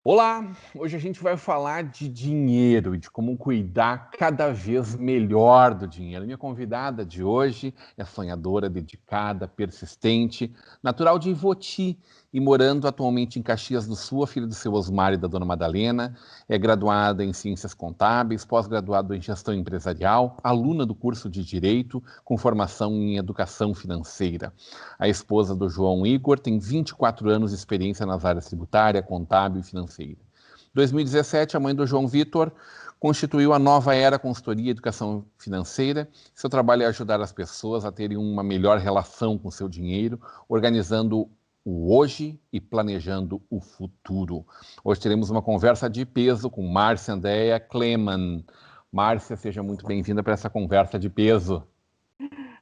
Olá! Hoje a gente vai falar de dinheiro e de como cuidar cada vez melhor do dinheiro. Minha convidada de hoje é sonhadora, dedicada, persistente, natural de Ivoti e morando atualmente em Caxias do Sul, a filha do seu Osmar e da dona Madalena. É graduada em Ciências Contábeis, pós-graduada em Gestão Empresarial, aluna do curso de Direito, com formação em Educação Financeira. A esposa do João Igor tem 24 anos de experiência nas áreas tributária, contábil e financeira. Em 2017, a mãe do João Vitor constituiu a Nova Era Consultoria e Educação Financeira. Seu trabalho é ajudar as pessoas a terem uma melhor relação com o seu dinheiro, organizando o hoje e planejando o futuro. Hoje teremos uma conversa de peso com Márcia Andréa Kleman. Márcia, seja muito bem-vinda para essa conversa de peso.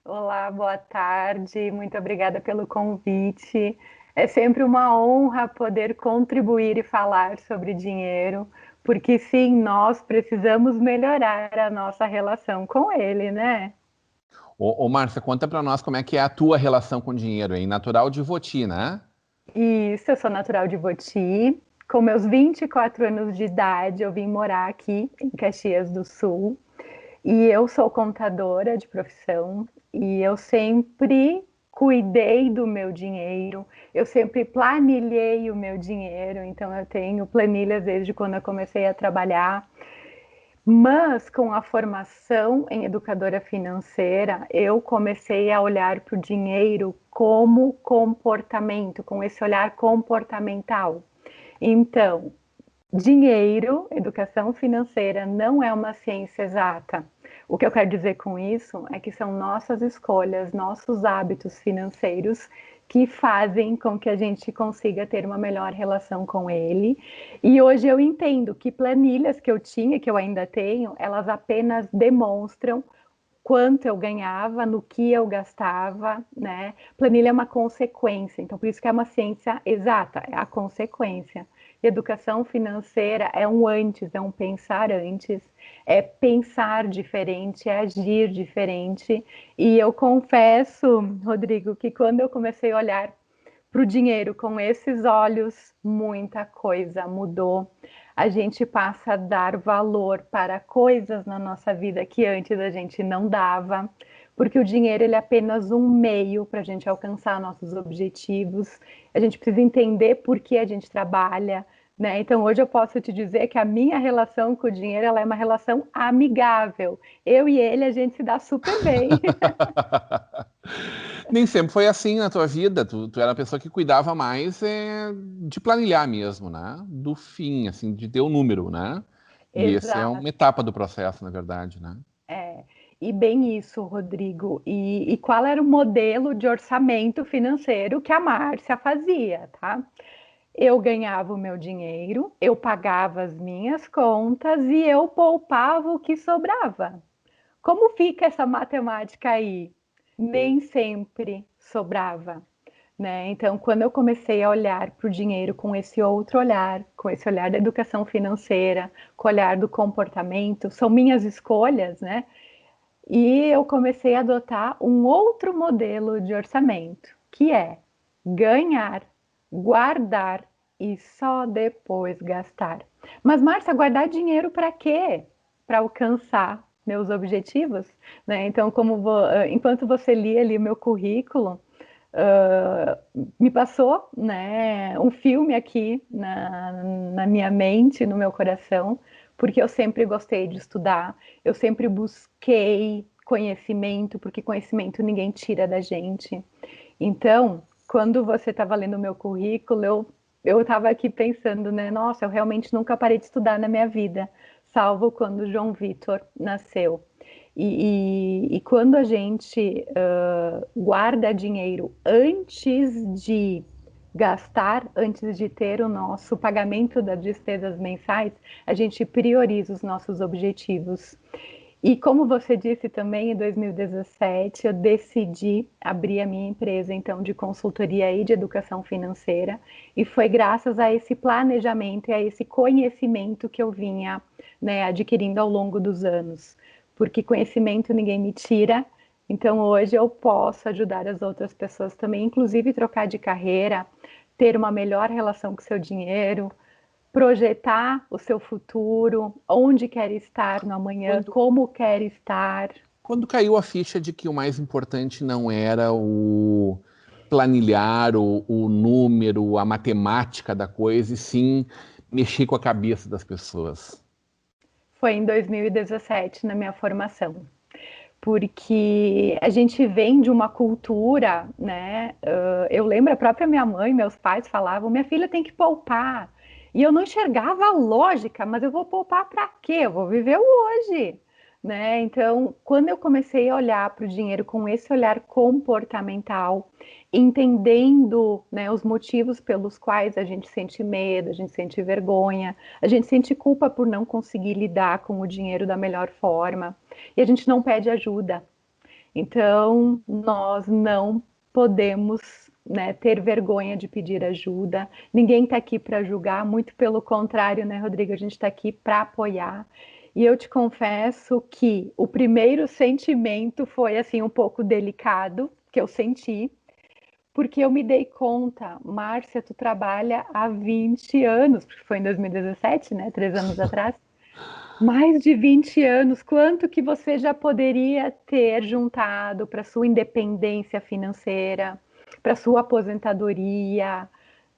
Olá, boa tarde, muito obrigada pelo convite. É sempre uma honra poder contribuir e falar sobre dinheiro, porque sim, nós precisamos melhorar a nossa relação com ele, né? Ô Márcia, conta para nós como é que é a tua relação com dinheiro, hein? Natural de Ivoti, né? Isso, eu sou natural de Ivoti. Com meus 24 anos de idade, eu vim morar aqui em Caxias do Sul. E eu sou contadora de profissão e eu sempre cuidei do meu dinheiro, eu sempre planilhei o meu dinheiro, então eu tenho planilhas desde quando eu comecei a trabalhar. Mas com a formação em educadora financeira, eu comecei a olhar para o dinheiro como comportamento, com esse olhar comportamental. Então, dinheiro, educação financeira, não é uma ciência exata. O que eu quero dizer com isso é que são nossas escolhas, nossos hábitos financeiros que fazem com que a gente consiga ter uma melhor relação com ele. E hoje eu entendo que planilhas que eu tinha, que eu ainda tenho, elas apenas demonstram quanto eu ganhava, no que eu gastava, né? Planilha é uma consequência, então por isso que é uma ciência exata, é a consequência. Educação financeira é um antes, é um pensar antes, é pensar diferente, é agir diferente. E eu confesso, Rodrigo, que quando eu comecei a olhar para o dinheiro com esses olhos, muita coisa mudou. A gente passa a dar valor para coisas na nossa vida que antes a gente não dava, porque o dinheiro ele é apenas um meio para a gente alcançar nossos objetivos. A gente precisa entender por que a gente trabalha, né? Então hoje eu posso te dizer que a minha relação com o dinheiro ela é uma relação amigável. Eu e ele a gente se dá super bem. Nem sempre foi assim na tua vida. Tu era a pessoa que cuidava mais de planilhar mesmo, né? Do fim, assim, de ter o número, né? E esse é uma Exato. etapa do processo, na verdade, né? É, e bem isso, Rodrigo. E qual era o modelo de orçamento financeiro que a Márcia fazia, tá? Eu ganhava o meu dinheiro, eu pagava as minhas contas e eu poupava o que sobrava. Como fica essa matemática aí? Nem sempre sobrava, né? Então, quando eu comecei a olhar para o dinheiro com esse outro olhar, com esse olhar da educação financeira, com o olhar do comportamento, são minhas escolhas, né? E eu comecei a adotar um outro modelo de orçamento, que é ganhar, guardar e só depois gastar. Mas, Márcia, guardar dinheiro para quê? Para alcançar meus objetivos, né? Então, enquanto você lia ali o meu currículo, me passou, né, um filme aqui na minha mente, no meu coração, porque eu sempre gostei de estudar, eu sempre busquei conhecimento, porque conhecimento ninguém tira da gente. Então, quando você estava lendo o meu currículo, eu estava aqui pensando, né? Nossa, eu realmente nunca parei de estudar na minha vida, salvo quando o João Vitor nasceu. E quando a gente guarda dinheiro antes de gastar, antes de ter o nosso pagamento das despesas mensais, a gente prioriza os nossos objetivos. E como você disse também, em 2017, eu decidi abrir a minha empresa, então, de consultoria e de educação financeira. E foi graças a esse planejamento e a esse conhecimento que eu vinha, né, adquirindo ao longo dos anos. Porque conhecimento ninguém me tira. Então, hoje eu posso ajudar as outras pessoas também, inclusive trocar de carreira, ter uma melhor relação com o seu dinheiro, projetar o seu futuro, onde quer estar no amanhã, Quando, como quer estar. quando caiu a ficha de que o mais importante não era o planilhar, o número, a matemática da coisa, e sim mexer com a cabeça das pessoas. Foi em 2017, na minha formação. Porque a gente vem de uma cultura, né? Eu lembro a própria minha mãe, meus pais falavam: minha filha tem que poupar. E eu não enxergava a lógica, mas eu vou poupar para quê? Eu vou viver o hoje, né? Então, quando eu comecei a olhar para o dinheiro com esse olhar comportamental, entendendo, né, os motivos pelos quais a gente sente medo, a gente sente vergonha, a gente sente culpa por não conseguir lidar com o dinheiro da melhor forma, e a gente não pede ajuda. Então, nós não podemos, né, ter vergonha de pedir ajuda. Ninguém está aqui para julgar, muito pelo contrário, né, Rodrigo? A gente está aqui para apoiar. E eu te confesso que o primeiro sentimento foi assim um pouco delicado, que eu senti, porque eu me dei conta, Márcia, tu trabalha há 20 anos, porque foi em 2017, né, 3 anos atrás, mais de 20 anos, quanto que você já poderia ter juntado para sua independência financeira, para sua aposentadoria,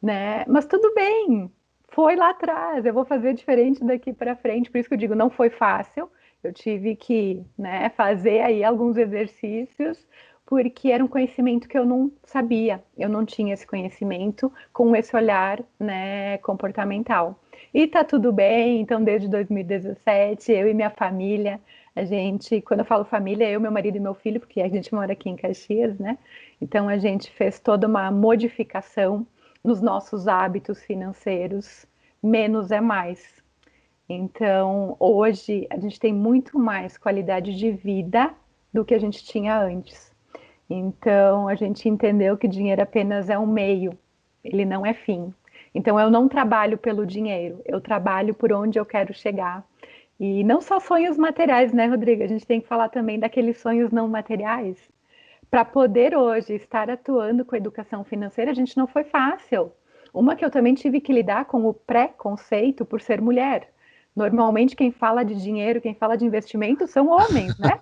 né? Mas tudo bem, foi lá atrás, eu vou fazer diferente daqui para frente. Por isso que eu digo, não foi fácil. Eu tive que, né, fazer aí alguns exercícios, porque era um conhecimento que eu não sabia. Eu não tinha esse conhecimento com esse olhar, né, comportamental. E tá tudo bem, então desde 2017, eu e minha família, a gente, quando eu falo família, eu, meu marido e meu filho, porque a gente mora aqui em Caxias, né? Então a gente fez toda uma modificação nos nossos hábitos financeiros, menos é mais. Então, hoje a gente tem muito mais qualidade de vida do que a gente tinha antes. Então, a gente entendeu que dinheiro apenas é um meio, ele não é fim. Então, eu não trabalho pelo dinheiro, eu trabalho por onde eu quero chegar. E não só sonhos materiais, né, Rodrigo? A gente tem que falar também daqueles sonhos não materiais. Para poder hoje estar atuando com a educação financeira, a gente não foi fácil. Uma que eu também tive que lidar com o preconceito por ser mulher. Normalmente, quem fala de dinheiro, quem fala de investimento são homens, né?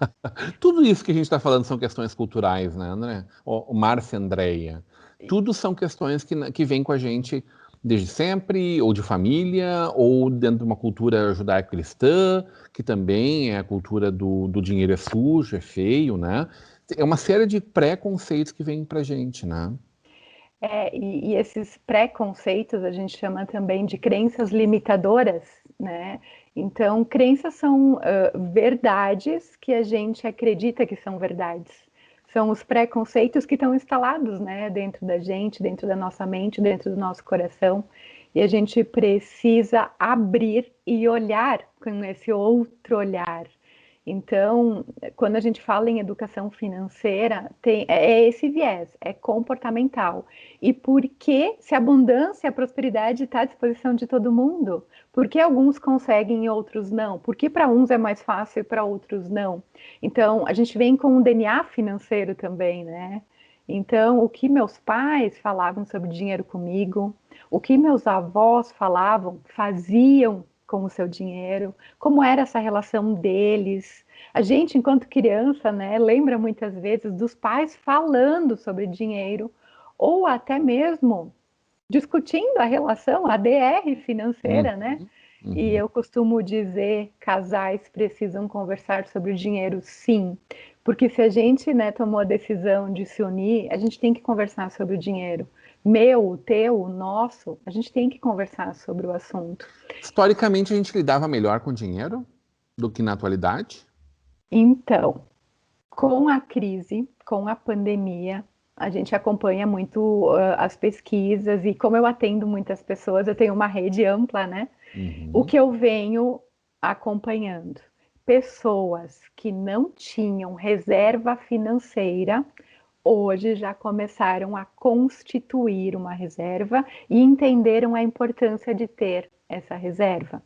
Tudo isso que a gente está falando são questões culturais, né, André? O Márcia Andréia. Tudo são questões que vêm com a gente desde sempre, ou de família, ou dentro de uma cultura judaico-cristã, que também é a cultura do dinheiro é sujo, é feio, né? É uma série de preconceitos que vêm pra gente, né? E esses preconceitos a gente chama também de crenças limitadoras, né? Então, crenças são verdades que a gente acredita que são verdades. São os preconceitos que estão instalados, né, dentro da gente, dentro da nossa mente, dentro do nosso coração. E a gente precisa abrir e olhar com esse outro olhar. Então, quando a gente fala em educação financeira, é esse viés, é comportamental. E por que, se a abundância e a prosperidade está à disposição de todo mundo, por que alguns conseguem e outros não? Por que para uns é mais fácil e para outros não? Então, a gente vem com um DNA financeiro também, né? Então, o que meus pais falavam sobre dinheiro comigo, o que meus avós falavam, faziam com o seu dinheiro, como era essa relação deles. A gente, enquanto criança, né, lembra muitas vezes dos pais falando sobre dinheiro, ou até mesmo discutindo a relação, a DR financeira, né? Uhum, E uhum. eu costumo dizer, casais precisam conversar sobre o dinheiro, sim. Porque se a gente, né, tomou a decisão de se unir, a gente tem que conversar sobre o dinheiro. Meu, teu, nosso, a gente tem que conversar sobre o assunto. Historicamente, a gente lidava melhor com dinheiro do que na atualidade? Então, com a crise, com a pandemia, a gente acompanha muito as pesquisas e como eu atendo muitas pessoas, eu tenho uma rede ampla, né? O Uhum. que eu venho acompanhando. pessoas que não tinham reserva financeira hoje já começaram a constituir uma reserva e entenderam a importância de ter essa reserva.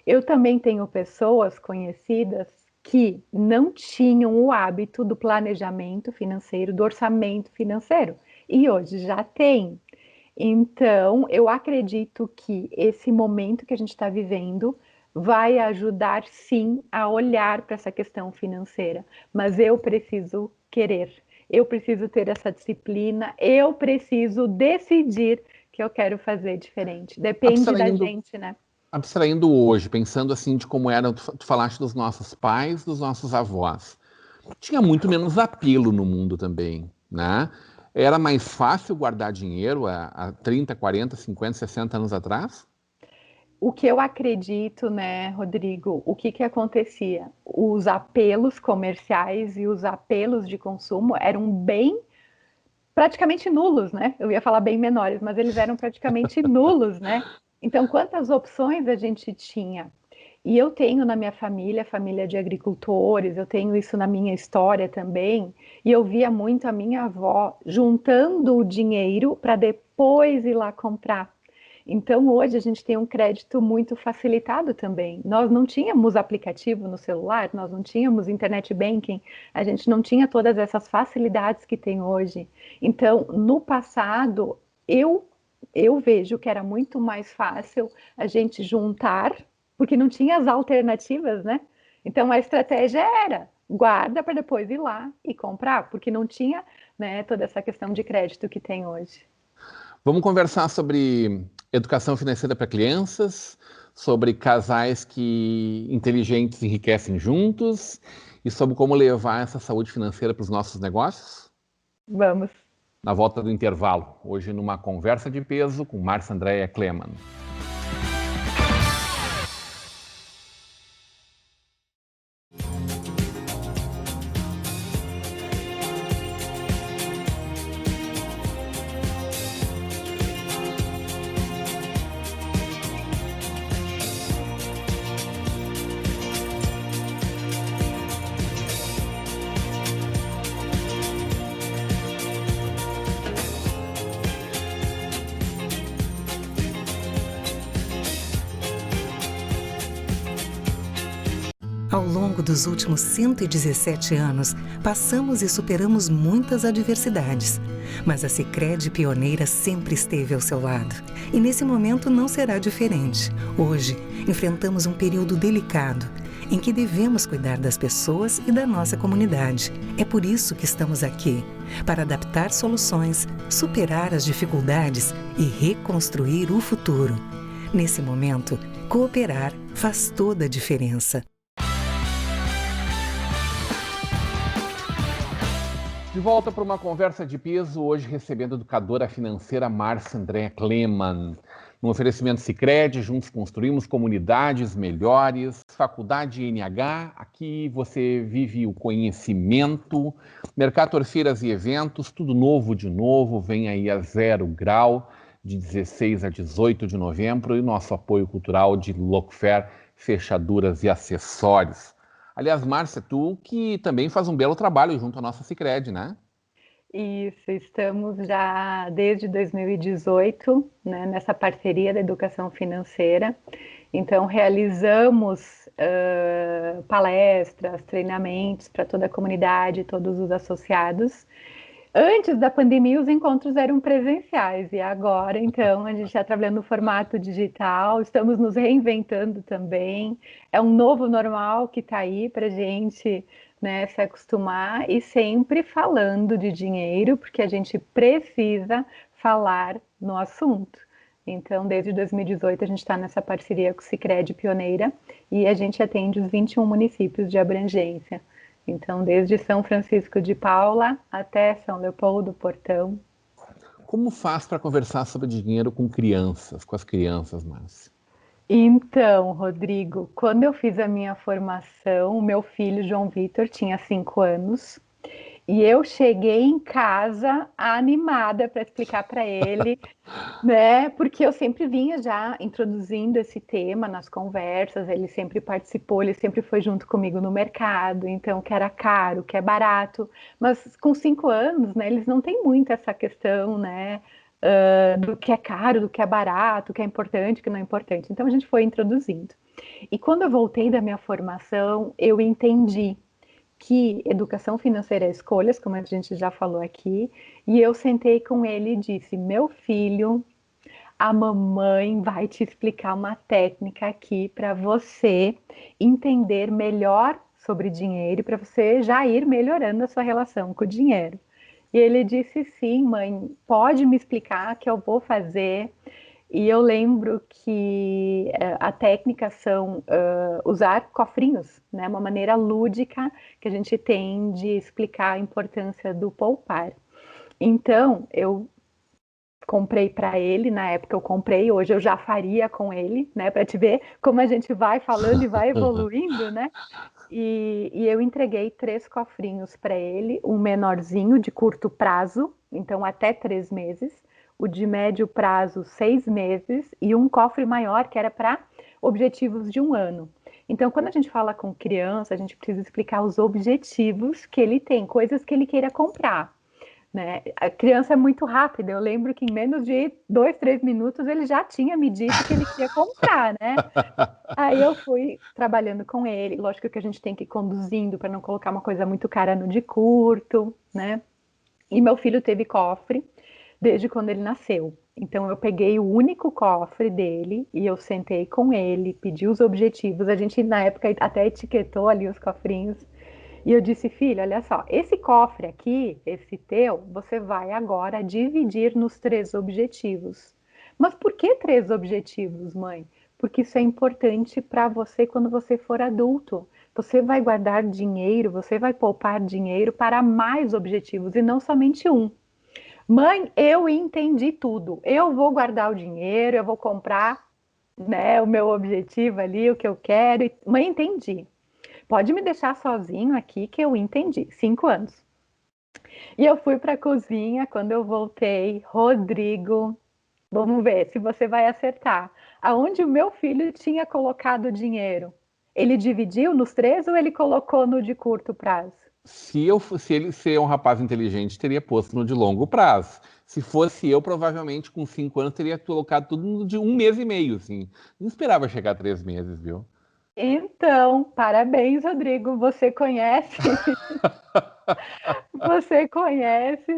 Eu também tenho pessoas conhecidas que não tinham o hábito do planejamento financeiro, do orçamento financeiro, e hoje já tem. Então, eu acredito que esse momento que a gente está vivendo vai ajudar sim a olhar para essa questão financeira, mas eu preciso querer, eu preciso ter essa disciplina, eu preciso decidir que eu quero fazer diferente. Depende da gente, né? Abstraindo hoje, pensando assim de como era, tu falaste dos nossos pais, dos nossos avós. Tinha muito menos apelo no mundo também, né? Era mais fácil guardar dinheiro há 30, 40, 50, 60 anos atrás? O que eu acredito, né, Rodrigo, o que que acontecia? Os apelos comerciais e os apelos de consumo eram bem praticamente nulos, né? Eu ia falar bem menores, mas eles eram praticamente nulos, né? Então, quantas opções a gente tinha? E eu tenho na minha família, família de agricultores, eu tenho isso na minha história também, e eu via muito a minha avó juntando o dinheiro para depois ir lá comprar. Então, hoje a gente tem um crédito muito facilitado também. Nós não tínhamos aplicativo no celular, nós não tínhamos internet banking, a gente não tinha todas essas facilidades que tem hoje. Então, no passado, eu vejo que era muito mais fácil a gente juntar, porque não tinha as alternativas, né? Então, a estratégia era guarda para depois ir lá e comprar, porque não tinha, né, toda essa questão de crédito que tem hoje. Vamos conversar sobre educação financeira para crianças, sobre casais que inteligentes enriquecem juntos e sobre como levar essa saúde financeira para os nossos negócios? Vamos. Na volta do intervalo, hoje numa conversa de peso com Márcia Andréa Kleman. Ao longo dos últimos 117 anos, passamos e superamos muitas adversidades. Mas a Sicredi Pioneira sempre esteve ao seu lado. E nesse momento não será diferente. Hoje, enfrentamos um período delicado, em que devemos cuidar das pessoas e da nossa comunidade. É por isso que estamos aqui, para adaptar soluções, superar as dificuldades e reconstruir o futuro. Nesse momento, cooperar faz toda a diferença. De volta para uma conversa de peso, hoje recebendo a educadora financeira Márcia Andréa Kleman. No oferecimento Sicredi, juntos construímos comunidades melhores. Faculdade NH, aqui você vive o conhecimento. Mercator Feiras e Eventos, tudo novo de novo, vem aí a 0 grau, de 16 a 18 de novembro. E nosso apoio cultural de Locfair, fechaduras e acessórios. Aliás, Márcia, tu que também faz um belo trabalho junto à nossa Sicredi, né? Isso, estamos já desde 2018, né, nessa parceria da educação financeira. Então, realizamos palestras, treinamentos para toda a comunidade, todos os associados. Antes da pandemia, os encontros eram presenciais e agora, então, a gente está trabalhando no formato digital, estamos nos reinventando também. É um novo normal que está aí para a gente, né, se acostumar e sempre falando de dinheiro, porque a gente precisa falar no assunto. Então, desde 2018, a gente está nessa parceria com o Sicredi Pioneira e a gente atende os 21 municípios de abrangência. Então, desde São Francisco de Paula até São Leopoldo, Portão. Como faz para conversar sobre dinheiro com crianças, com as crianças, Márcia? Então, Rodrigo, quando eu fiz a minha formação, o meu filho, João Vitor, tinha 5 anos. E eu cheguei em casa animada para explicar para ele, né? Porque eu sempre vinha já introduzindo esse tema nas conversas, ele sempre participou, ele sempre foi junto comigo no mercado, então o que era caro, o que é barato. Mas com 5 anos, né, eles não têm muito essa questão, né? Do que é caro, do que é barato, o que é importante, o que não é importante. Então a gente foi introduzindo. E quando eu voltei da minha formação, eu entendi que educação financeira é escolhas, como a gente já falou aqui, e eu sentei com ele e disse: meu filho, a mamãe vai te explicar uma técnica aqui para você entender melhor sobre dinheiro, para você já ir melhorando a sua relação com o dinheiro. E ele disse: sim, mãe, pode me explicar que eu vou fazer. E eu lembro que a técnica são usar cofrinhos, né? Uma maneira lúdica que a gente tem de explicar a importância do poupar. Então, eu comprei para ele, na época eu comprei, hoje eu já faria com ele, né? Para te ver como a gente vai falando e vai evoluindo, né? E eu entreguei 3 cofrinhos para ele, um menorzinho de curto prazo, então até 3 meses, o de médio prazo 6 meses e um cofre maior que era para objetivos de 1 ano. Então, quando a gente fala com criança, a gente precisa explicar os objetivos que ele tem, coisas que ele queira comprar. Né? A criança é muito rápida. Eu lembro que em menos de 2, 3 minutos ele já tinha me dito que ele queria comprar, né? Aí eu fui trabalhando com ele. Lógico que a gente tem que ir conduzindo para não colocar uma coisa muito cara no de curto, né? E meu filho teve cofre desde quando ele nasceu. Então eu peguei o único cofre dele e eu sentei com ele, pedi os objetivos. A gente na época até etiquetou ali os cofrinhos. E eu disse: filho, olha só, esse cofre aqui, esse teu, você vai agora dividir nos 3 objetivos. Mas por que 3 objetivos, mãe? Porque isso é importante para você quando você for adulto. Você vai guardar dinheiro, você vai poupar dinheiro para mais objetivos e não somente um. Mãe, eu entendi tudo. Eu vou guardar o dinheiro, eu vou comprar, né, o meu objetivo ali, o que eu quero. Mãe, entendi. Pode me deixar sozinho aqui que eu entendi. 5 anos. E eu fui para a cozinha. Quando eu voltei, Rodrigo, vamos ver se você vai acertar. Aonde o meu filho tinha colocado o dinheiro? Ele dividiu nos 3 ou ele colocou no de curto prazo? Se ele ser um rapaz inteligente, teria posto no de longo prazo. Se fosse eu, provavelmente com 5 anos, teria colocado tudo no de 1 mês e meio, assim. Não esperava chegar a 3 meses, viu? Então, parabéns, Rodrigo. Você conhece,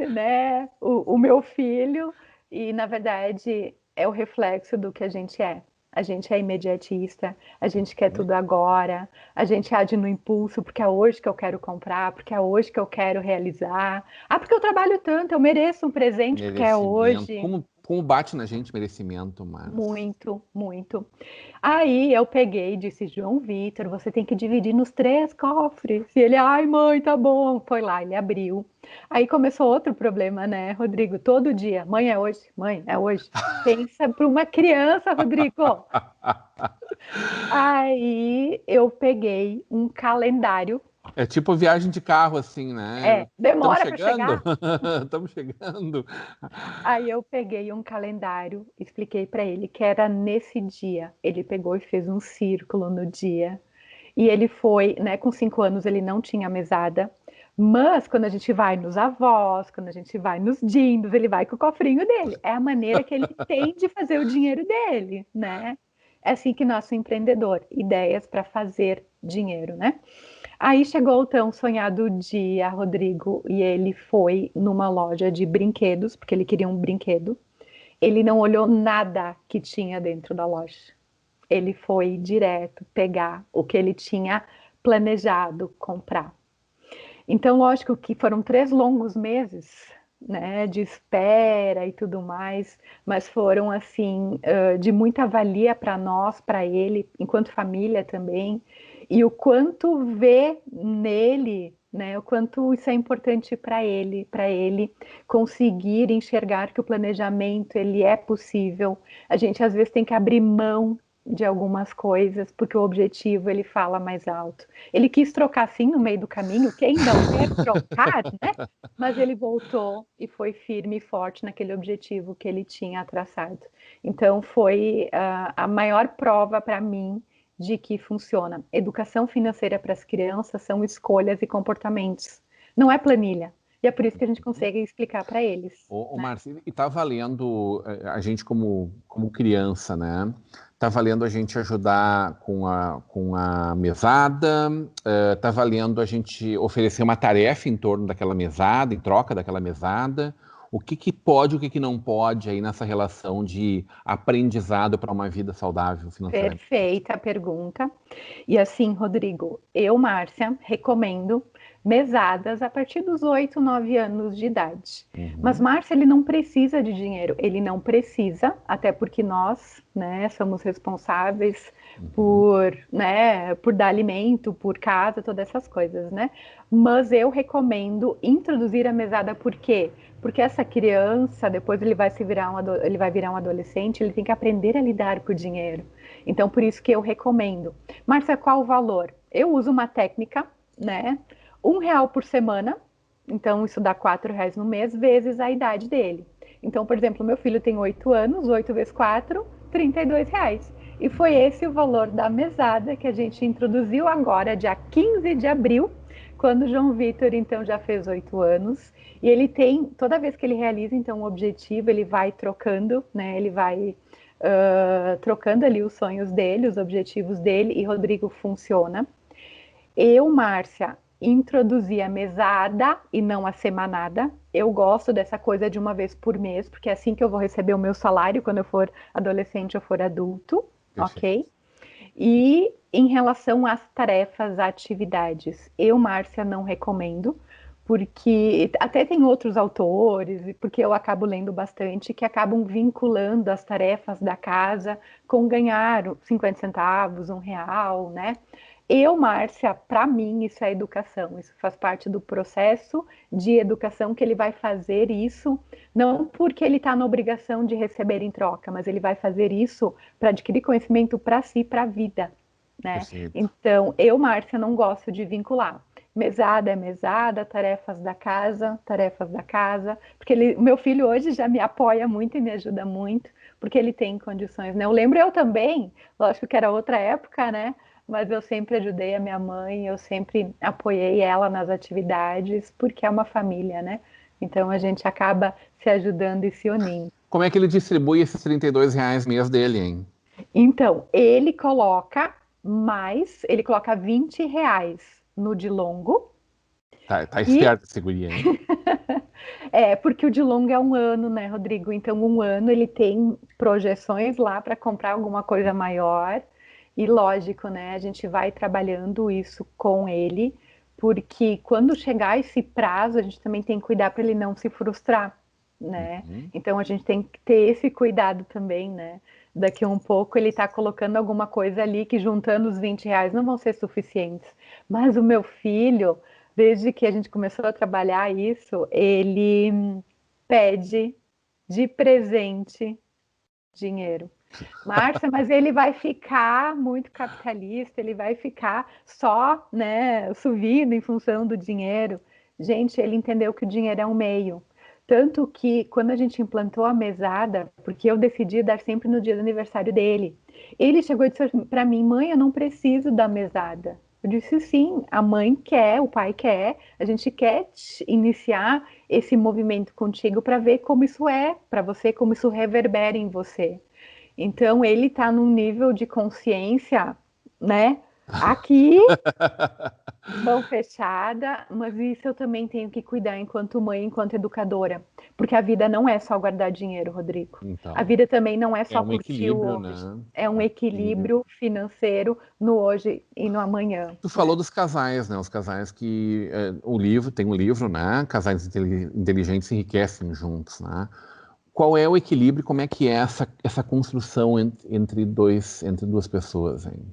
né, o meu filho, e na verdade é o reflexo do que a gente é. A gente é imediatista, a gente quer tudo agora, a gente age no impulso, porque é hoje que eu quero comprar, porque é hoje que eu quero realizar. Ah, porque eu trabalho tanto, eu mereço um presente, porque é Merecimento. hoje. Como bate na gente merecimento, mas. Muito, muito. Aí eu peguei e disse: João Vitor, você tem que dividir nos 3 cofres. E ele: ai, mãe, tá bom. Foi lá, ele abriu. Aí começou outro problema, né, Rodrigo? Todo dia: mãe, é hoje, mãe, é hoje. Pensa para uma criança, Rodrigo. Aí eu peguei um calendário. É tipo viagem de carro, assim, né? Estamos Demora para chegando? chegar. Estamos chegando. Aí eu peguei um calendário, expliquei para ele que era nesse dia. Ele pegou e fez um círculo no dia. E ele foi, né, com 5 anos ele não tinha mesada, mas quando a gente vai nos avós, quando a gente vai nos dindos, ele vai com o cofrinho dele. É a maneira que ele tem de fazer o dinheiro dele, né? É assim que nosso empreendedor, ideias para fazer dinheiro, né? Aí chegou o tão sonhado dia, Rodrigo, e ele foi numa loja de brinquedos, porque ele queria um brinquedo. Ele não olhou nada que tinha dentro da loja. Ele foi direto pegar o que ele tinha planejado comprar. Então, lógico que foram 3 longos meses, né, de espera e tudo mais, mas foram assim de muita valia para nós, para ele, enquanto família também, e o quanto vê nele, né, o quanto isso é importante para ele conseguir enxergar que o planejamento ele é possível. A gente às vezes tem que abrir mão de algumas coisas, porque o objetivo ele fala mais alto. Ele quis trocar assim no meio do caminho, quem não quer trocar, né? Mas ele voltou e foi firme e forte naquele objetivo que ele tinha traçado. Então foi a maior prova para mim de que funciona. Educação financeira para as crianças são escolhas e comportamentos. Não é planilha. E é por isso que a gente consegue explicar para eles. Ô, Márcia, e tá valendo a gente como criança, né? Tá valendo a gente ajudar com a mesada, tá valendo a gente oferecer uma tarefa em torno daquela mesada, em troca daquela mesada. O que pode, o que não pode aí nessa relação de aprendizado para uma vida saudável financeira? Perfeita a pergunta. E assim, Rodrigo, eu, Márcia, recomendo mesadas a partir dos 8, 9 anos de idade. Mas Márcia, ele não precisa de dinheiro, ele não precisa, até porque nós, né, somos responsáveis por, né, por dar alimento, por casa, todas essas coisas, né? Mas eu recomendo introduzir a mesada, por quê? Porque essa criança, depois ele vai virar um adolescente, ele tem que aprender a lidar com o dinheiro. Então, por isso que eu recomendo. Márcia, qual o valor? Eu uso uma técnica, né? R$1 por semana, então isso dá R$4 no mês, vezes a idade dele. Então, por exemplo, meu filho tem 8 anos, 8 vezes 4, R$32. E foi esse o valor da mesada que a gente introduziu agora, dia 15 de abril, quando o João Vitor, então, já fez 8 anos. E ele tem, toda vez que ele realiza, então, um objetivo, ele vai trocando, né? Ele vai trocando ali os sonhos dele, os objetivos dele, e Rodrigo, funciona. Eu, Márcia, introduzi a mesada e não a semanada. Eu gosto dessa coisa de uma vez por mês, porque é assim que eu vou receber o meu salário quando eu for adolescente ou for adulto, ok? E em relação às tarefas, atividades, eu, Márcia, não recomendo, porque até tem outros autores, porque eu acabo lendo bastante, que acabam vinculando as tarefas da casa com ganhar 50 centavos, R$1, né? Eu, Márcia, para mim isso é educação, isso faz parte do processo de educação que ele vai fazer isso, não porque ele está na obrigação de receber em troca, mas ele vai fazer isso para adquirir conhecimento para si, para a vida, né? Perfeito. Então, eu, Márcia, não gosto de vincular. Mesada é mesada, tarefas da casa, porque meu filho hoje já me apoia muito e me ajuda muito, porque ele tem condições, né? Eu lembro eu também, lógico que era outra época, né? Mas eu sempre ajudei a minha mãe, eu sempre apoiei ela nas atividades, porque é uma família, né? Então a gente acaba se ajudando e se unindo. Como é que ele distribui esses R$32 mês dele, hein? Então, ele coloca R$20 no de longo. Tá esperto esse guri, hein? Porque o de longo é 1 ano, né, Rodrigo? Então, 1 ano ele tem projeções lá para comprar alguma coisa maior. E lógico, né, a gente vai trabalhando isso com ele, porque quando chegar esse prazo, a gente também tem que cuidar para ele não se frustrar, né? Então a gente tem que ter esse cuidado também, né? Daqui a um pouco ele está colocando alguma coisa ali que juntando os R$20 não vão ser suficientes. Mas o meu filho, desde que a gente começou a trabalhar isso, ele pede de presente dinheiro. Márcia, mas ele vai ficar muito capitalista, ele vai ficar só, né, subindo em função do dinheiro. Gente, ele entendeu que o dinheiro é um meio. Tanto que quando a gente implantou a mesada, porque eu decidi dar sempre no dia do aniversário dele, ele chegou e disse para mim: mãe, eu não preciso da mesada. Eu disse: sim, a mãe quer, o pai quer, a gente quer iniciar esse movimento contigo para ver como isso é para você, como isso reverbera em você. Então, ele está num nível de consciência, né? Aqui, mão fechada, mas isso eu também tenho que cuidar enquanto mãe, enquanto educadora. Porque a vida não é só guardar dinheiro, Rodrigo. Então, a vida também não é só curtir o equilíbrio, hoje. né? É um equilíbrio financeiro no hoje e no amanhã. Tu falou dos casais, né? Os casais que... tem um livro, né? Casais inteligentes se enriquecem juntos, né? Qual é o equilíbrio? Como é que é essa construção entre duas pessoas, hein?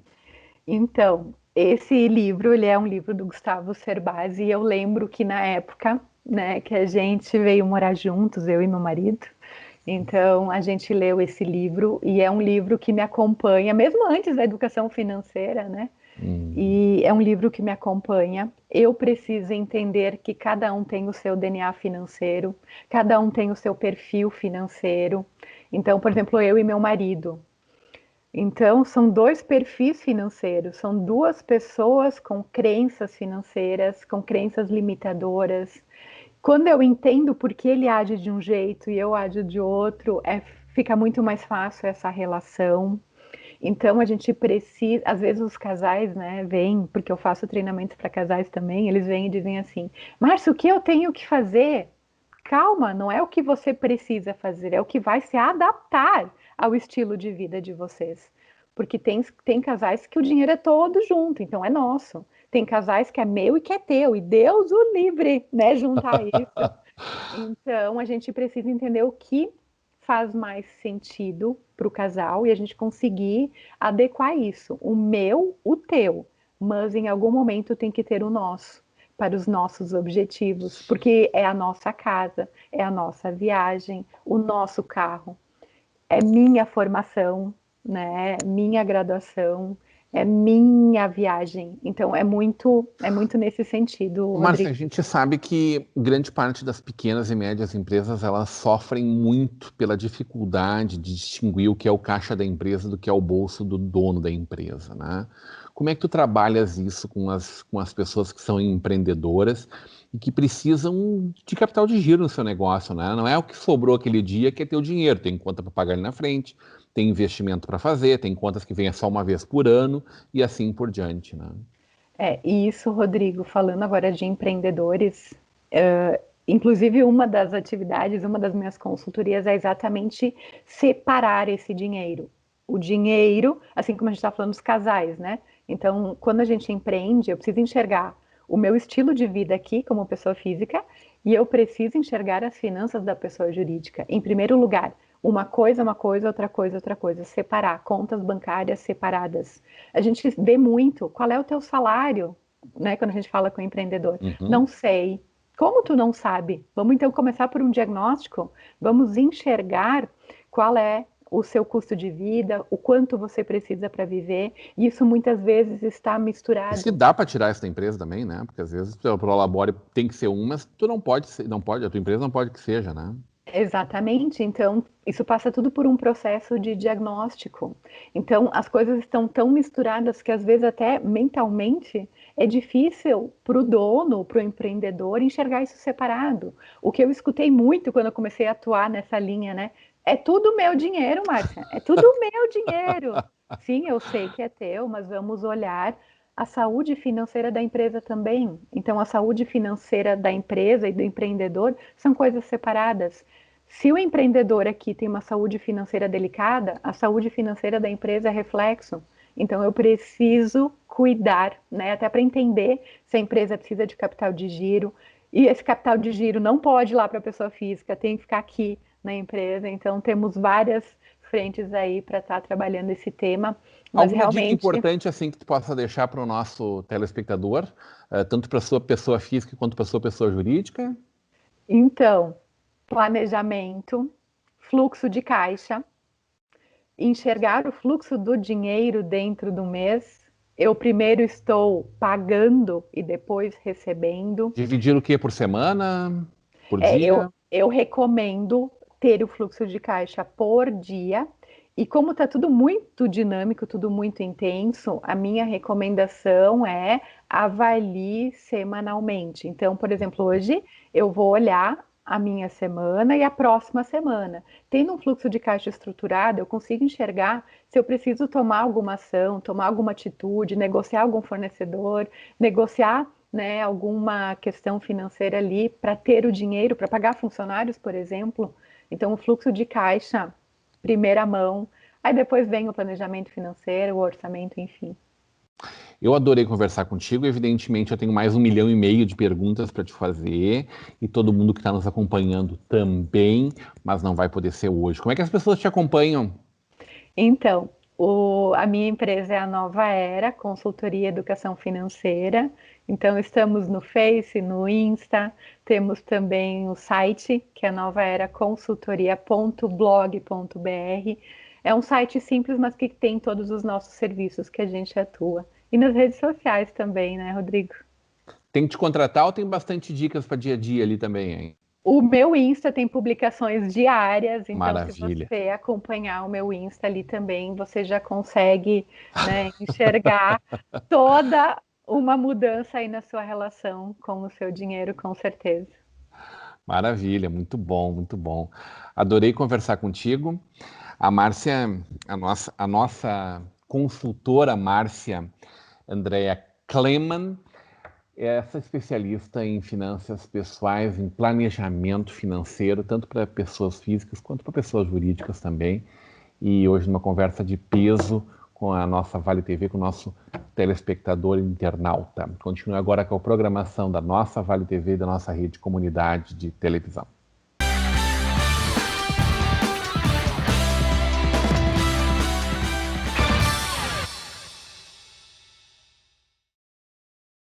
Então, esse livro, ele é um livro do Gustavo Cerbasi, e eu lembro que na época, né, que a gente veio morar juntos, eu e meu marido, Então, a gente leu esse livro e é um livro que me acompanha, mesmo antes da educação financeira, né? E é um livro que me acompanha. Eu preciso entender que cada um tem o seu DNA financeiro, cada um tem o seu perfil financeiro. Então, por exemplo, eu e meu marido. Então, são dois perfis financeiros, são duas pessoas com crenças financeiras, com crenças limitadoras. Quando eu entendo por que ele age de um jeito e eu ajo de outro, fica muito mais fácil essa relação. Então a gente precisa, às vezes os casais, né, vêm, porque eu faço treinamentos para casais também, eles vêm e dizem assim: Márcio, o que eu tenho que fazer? Calma, não é o que você precisa fazer, é o que vai se adaptar ao estilo de vida de vocês. Porque tem casais que o dinheiro é todo junto, então é nosso. Tem casais que é meu e que é teu, e Deus o livre, né, juntar isso. Então, a gente precisa entender o que faz mais sentido para o casal e a gente conseguir adequar isso. O meu, o teu, mas em algum momento tem que ter o nosso, para os nossos objetivos, porque é a nossa casa, é a nossa viagem, o nosso carro, é minha formação, né? Minha graduação, é minha viagem. Então é muito nesse sentido, Márcia, a Rodrigo. gente sabe que grande parte das pequenas e médias empresas elas sofrem muito pela dificuldade de distinguir o que é o caixa da empresa do que é o bolso do dono da empresa, né? Como é que tu trabalhas isso com as pessoas que são empreendedoras e que precisam de capital de giro no seu negócio, né? Não é o que sobrou aquele dia que é teu dinheiro, tem conta para pagar ali na frente, tem investimento para fazer, tem contas que vêm só uma vez por ano e assim por diante, né? E isso, Rodrigo, falando agora de empreendedores, inclusive uma das atividades, uma das minhas consultorias é exatamente separar esse dinheiro. O dinheiro, assim como a gente está falando dos casais, né? Então, quando a gente empreende, eu preciso enxergar o meu estilo de vida aqui como pessoa física e eu preciso enxergar as finanças da pessoa jurídica. Em primeiro lugar, uma coisa, outra coisa, outra coisa. Separar, contas bancárias separadas. A gente vê muito, qual é o teu salário, né, quando a gente fala com o empreendedor? Não sei. Como tu não sabe? Vamos então começar por um diagnóstico? Vamos enxergar qual é o seu custo de vida, o quanto você precisa para viver. E isso muitas vezes está misturado. E se dá para tirar isso da empresa também, né? Porque às vezes o Prolabore tem que ser um, mas tu não pode, a tua empresa não pode que seja, né? Exatamente, então isso passa tudo por um processo de diagnóstico. Então as coisas estão tão misturadas que às vezes até mentalmente é difícil para o dono, para o empreendedor enxergar isso separado. O que eu escutei muito quando eu comecei a atuar nessa linha, né? É tudo meu dinheiro, Márcia, é tudo meu dinheiro. Sim, eu sei que é teu, mas vamos olhar a saúde financeira da empresa também. Então, a saúde financeira da empresa e do empreendedor são coisas separadas. Se o empreendedor aqui tem uma saúde financeira delicada, a saúde financeira da empresa é reflexo. Então, eu preciso cuidar, né? Até para entender se a empresa precisa de capital de giro. E esse capital de giro não pode ir lá para a pessoa física, tem que ficar aqui na empresa. Então, temos várias frentes aí para estar trabalhando esse tema. Mas Alguma realmente... dica importante assim que tu possa deixar para o nosso telespectador, tanto para a sua pessoa física quanto para a sua pessoa jurídica? Então, planejamento, fluxo de caixa, enxergar o fluxo do dinheiro dentro do mês. Eu primeiro estou pagando e depois recebendo. Dividir o que por semana? Por dia? Eu recomendo ter o fluxo de caixa por dia. E como está tudo muito dinâmico, tudo muito intenso, a minha recomendação é avalie semanalmente. Então, por exemplo, hoje eu vou olhar a minha semana e a próxima semana. Tendo um fluxo de caixa estruturado, eu consigo enxergar se eu preciso tomar alguma ação, tomar alguma atitude, negociar algum fornecedor, negociar, né, alguma questão financeira ali para ter o dinheiro, para pagar funcionários, por exemplo. Então, o fluxo de caixa, primeira mão, aí depois vem o planejamento financeiro, o orçamento, enfim. Eu adorei conversar contigo. Evidentemente, eu tenho mais 1,5 milhão de perguntas para te fazer e todo mundo que está nos acompanhando também, mas não vai poder ser hoje. Como é que as pessoas te acompanham? Então, A minha empresa é a Nova Era, Consultoria e Educação Financeira. Então, estamos no Face, no Insta, temos também o site, que é novaeraconsultoria.blog.br. É um site simples, mas que tem todos os nossos serviços que a gente atua. E nas redes sociais também, né, Rodrigo? Tem que te contratar ou tem bastante dicas para dia a dia ali também, hein? O meu Insta tem publicações diárias, então Maravilha. se você acompanhar o meu Insta ali também, você já consegue, né, enxergar toda uma mudança aí na sua relação com o seu dinheiro, com certeza. Maravilha, muito bom, muito bom. Adorei conversar contigo. A Márcia, a nossa consultora Márcia Andrea Kleman, é essa especialista em finanças pessoais, em planejamento financeiro, tanto para pessoas físicas quanto para pessoas jurídicas também. E hoje numa conversa de peso com a nossa Vale TV, com o nosso telespectador internauta. Continue agora com a programação da nossa Vale TV e da nossa rede de comunidade de televisão.